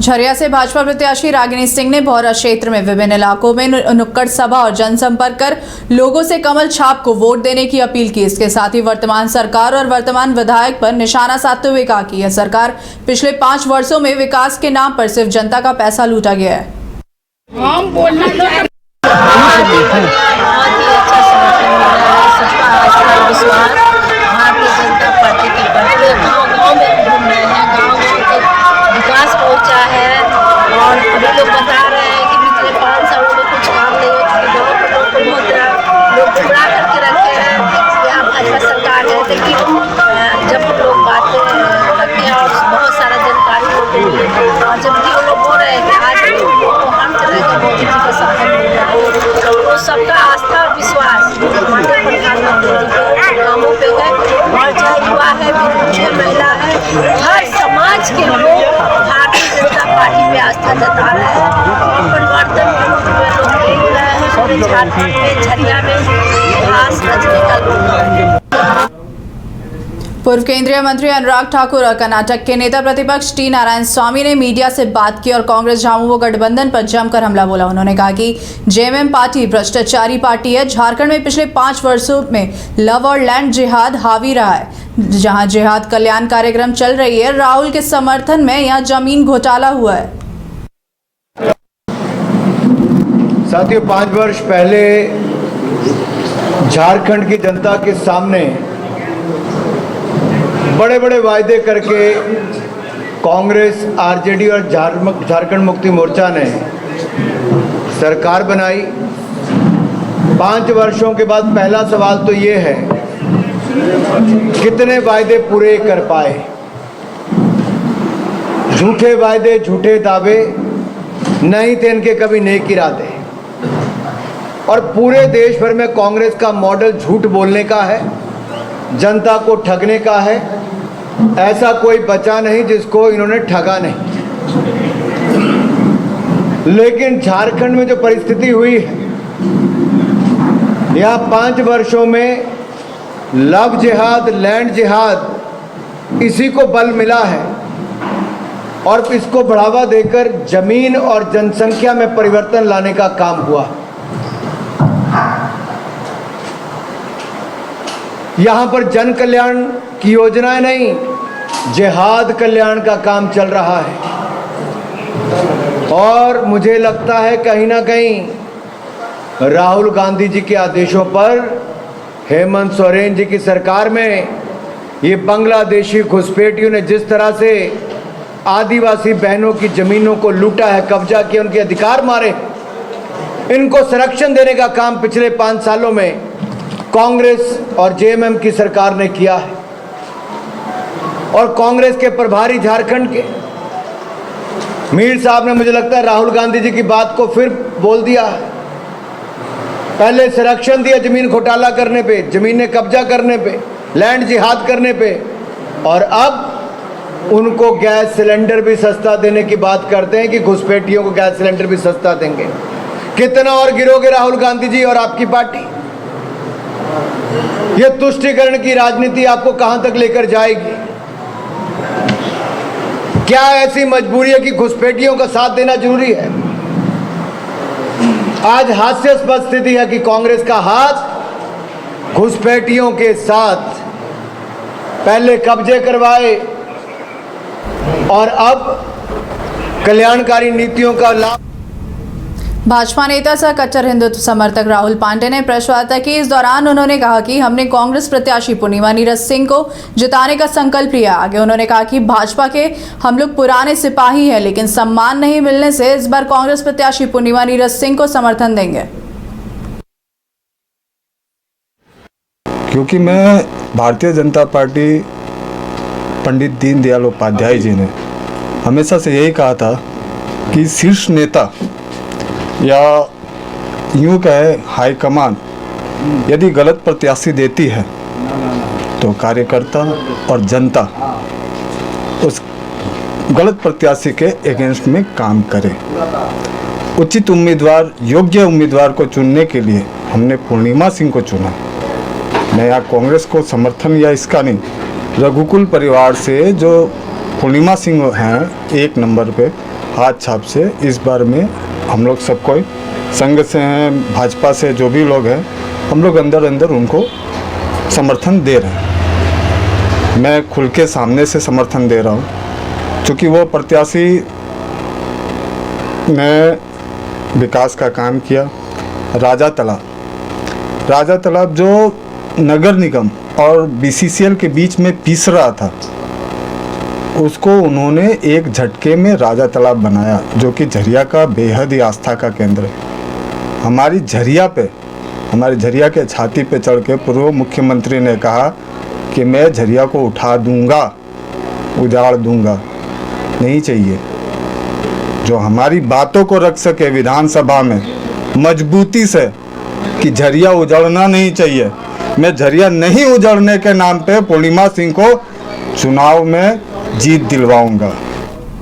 झरिया से भाजपा प्रत्याशी रागिनी सिंह ने भौरा क्षेत्र में विभिन्न इलाकों में नुक्कड़ सभा और जनसंपर्क कर लोगों से कमल छाप को वोट देने की अपील की। इसके साथ ही वर्तमान सरकार और वर्तमान विधायक पर निशाना साधते हुए कहा कि यह सरकार पिछले 5 वर्षों में विकास के नाम पर सिर्फ जनता का पैसा लूटा गया है। लोग बता रहे हैं कि पिछले 5 सालों में कुछ काम नहीं हो चुके, गाँव के लोग को बहुत लोग गुमराह करके रखे हैं कि आप भाजपा सरकार है। लेकिन जब हम लोग बातें रखते हैं और बहुत सारा जानकारी होती है और जबकि वो लोग बोल रहे हैं कि आज हम चलेगा मोदी जी का सफल होगा, तो सबका आस्था और विश्वास माननीय प्रधानमंत्री जी के कामों पे है। और चाहे युवा है, विद्यार्थी, महिला है, हर समाज के लोग भारतीय जनता पार्टी पे आस्था जता रहे हैं और परिवर्तन के रूप में लोग देख रहे हैं। पूरे झारखंड में झरिया में इतिहास रचने का लोग। पूर्व केंद्रीय मंत्री अनुराग ठाकुर और कर्नाटक के नेता प्रतिपक्ष टी नारायण स्वामी ने मीडिया से बात की और कांग्रेस झामुमो गठबंधन पर जमकर हमला बोला। उन्होंने कहा कि जेएमएम पार्टी भ्रष्टाचारी पार्टी है। झारखंड में पिछले 5 वर्षों में लव और लैंड जिहाद हावी रहा है। जहां जिहाद कल्याण कार्यक्रम चल रही है, राहुल के समर्थन में यहां जमीन घोटाला हुआ है। साथियों, 5 वर्ष पहले झारखंड की जनता के सामने बड़े बड़े वायदे करके कांग्रेस, आरजेडी और झारखंड मुक्ति मोर्चा ने सरकार बनाई। 5 वर्षों के बाद पहला सवाल तो ये है, कितने वायदे पूरे कर पाए। झूठे वायदे, झूठे दावे, नहीं थे इनके कभी नेक इरादे। और पूरे देश भर में कांग्रेस का मॉडल झूठ बोलने का है, जनता को ठगने का है। ऐसा कोई बचा नहीं जिसको इन्होंने ठगा नहीं। लेकिन झारखंड में जो परिस्थिति हुई है, यहाँ 5 वर्षों में लव जिहाद, लैंड जिहाद, इसी को बल मिला है और इसको बढ़ावा देकर जमीन और जनसंख्या में परिवर्तन लाने का काम हुआ। यहाँ पर जन कल्याण की योजनाएं नहीं, जिहाद कल्याण का काम चल रहा है। और मुझे लगता है कहीं ना कहीं राहुल गांधी जी के आदेशों पर हेमंत सोरेन जी की सरकार में ये बांग्लादेशी घुसपैठियों ने जिस तरह से आदिवासी बहनों की ज़मीनों को लूटा है, कब्जा किया, उनके अधिकार मारे, इनको संरक्षण देने का काम पिछले 5 सालों में कांग्रेस और जेएमएम की सरकार ने किया है। और कांग्रेस के प्रभारी झारखंड के मीर साहब ने, मुझे लगता है, राहुल गांधी जी की बात को फिर बोल दिया है। पहले संरक्षण दिया जमीन घोटाला करने पे, जमीनें कब्जा करने पे, लैंड जिहाद करने पे, और अब उनको गैस सिलेंडर भी सस्ता देने की बात करते हैं कि घुसपैठियों को गैस सिलेंडर भी सस्ता देंगे। कितना और गिरोगे राहुल गांधी जी और आपकी पार्टी? ये तुष्टीकरण की राजनीति आपको कहां तक लेकर जाएगी? क्या ऐसी मजबूरी है कि घुसपैठियों का साथ देना जरूरी है? आज हास्यास्पद स्थिति है कि कांग्रेस का हाथ घुसपैठियों के साथ, पहले कब्जे करवाए और अब कल्याणकारी नीतियों का लाभ। भाजपा नेता सह कट्टर हिंदुत्व समर्थक राहुल पांडे ने प्रेस वार्ता की। इस दौरान उन्होंने कहा कि हमने कांग्रेस प्रत्याशी पूर्णिमा नीरज सिंह को जिताने का संकल्प लिया। आगे उन्होंने कहा कि भाजपा के हम लोग पुराने सिपाही हैं, लेकिन सम्मान नहीं मिलने से इस बार कांग्रेस प्रत्याशी पूर्णिमा नीरज सिंह को समर्थन देंगे। क्योंकि मैं भारतीय जनता पार्टी, पंडित दीनदयाल उपाध्याय जी ने हमेशा से यही कहा था कि शीर्ष नेता या यूँ कहे हाईकमान यदि गलत प्रत्याशी देती है तो कार्यकर्ता और जनता उस गलत प्रत्याशी के अगेंस्ट में काम करे। उचित उम्मीदवार, योग्य उम्मीदवार को चुनने के लिए हमने पूर्णिमा सिंह को चुना। मैं यहाँ कांग्रेस को समर्थन या इसका नहीं, रघुकुल परिवार से जो पूर्णिमा सिंह हैं 1 नंबर पे, हाथ छाप से इस बार में हम लोग सब कोई संघ से हैं, भाजपा से जो भी लोग हैं, हम लोग अंदर अंदर उनको समर्थन दे रहे हैं। मैं खुल के सामने से समर्थन दे रहा हूँ, क्योंकि वो प्रत्याशी ने विकास का काम किया। राजा तालाब जो नगर निगम और बीसीसीएल के बीच में पीस रहा था, उसको उन्होंने एक झटके में राजा तालाब बनाया, जो कि झरिया का बेहद ही आस्था का केंद्र है। हमारी झरिया के छाती पे चढ़ के पूर्व मुख्यमंत्री ने कहा कि मैं झरिया को उठा दूंगा, उजाड़ दूंगा। नहीं चाहिए। जो हमारी बातों को रख सके विधानसभा में मजबूती से कि झरिया उजड़ना नहीं चाहिए, मैं झरिया नहीं उजड़ने के नाम पे पूर्णिमा सिंह को चुनाव में जीत दिलवाऊंगा।